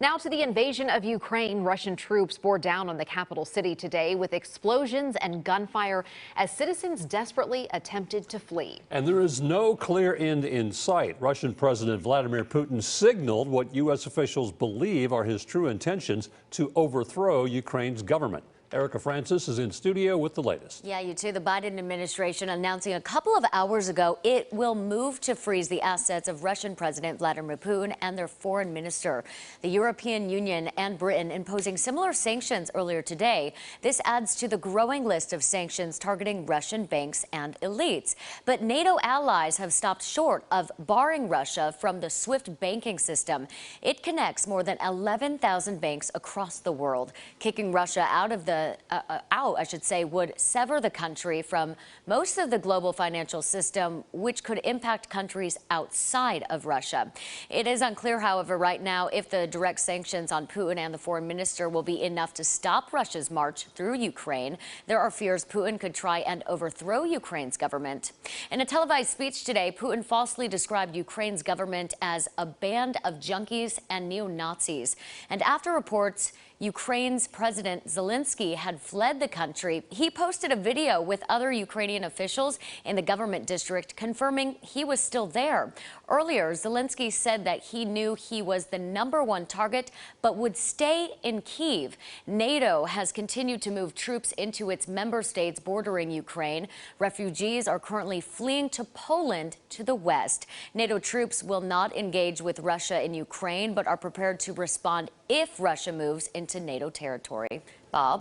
Now to the invasion of Ukraine. Russian troops bore down on the capital city today with explosions and gunfire as citizens desperately attempted to flee. And there is no clear end in sight. Russian President Vladimir Putin signaled what U.S. officials believe are his true intentions to overthrow Ukraine's government. Erica Francis is in studio with the latest. Yeah, you too. The Biden administration announcing a couple of hours ago it will move to freeze the assets of Russian President Vladimir Putin and their foreign minister. The European Union and Britain imposing similar sanctions earlier today. This adds to the growing list of sanctions targeting Russian banks and elites. But NATO allies have stopped short of barring Russia from the SWIFT banking system. It connects more than 11,000 banks across the world. Kicking Russia out of the would sever the country from most of the global financial system, which could impact countries outside of Russia. It is unclear, however, right now if the direct sanctions on Putin and the foreign minister will be enough to stop Russia's march through Ukraine. There are fears Putin could try and overthrow Ukraine's government. In a televised speech today, Putin falsely described Ukraine's government as a band of junkies and neo-Nazis. And after reports Ukraine's President Zelensky had fled the country, he posted a video with other Ukrainian officials in the government district confirming he was still there. Earlier, Zelensky said that he knew he was the #1 target, but would stay in Kyiv. NATO has continued to move troops into its member states bordering Ukraine. Refugees are currently fleeing to Poland to the west. NATO troops will not engage with Russia in Ukraine, but are prepared to respond if Russia moves into NATO territory. Bob?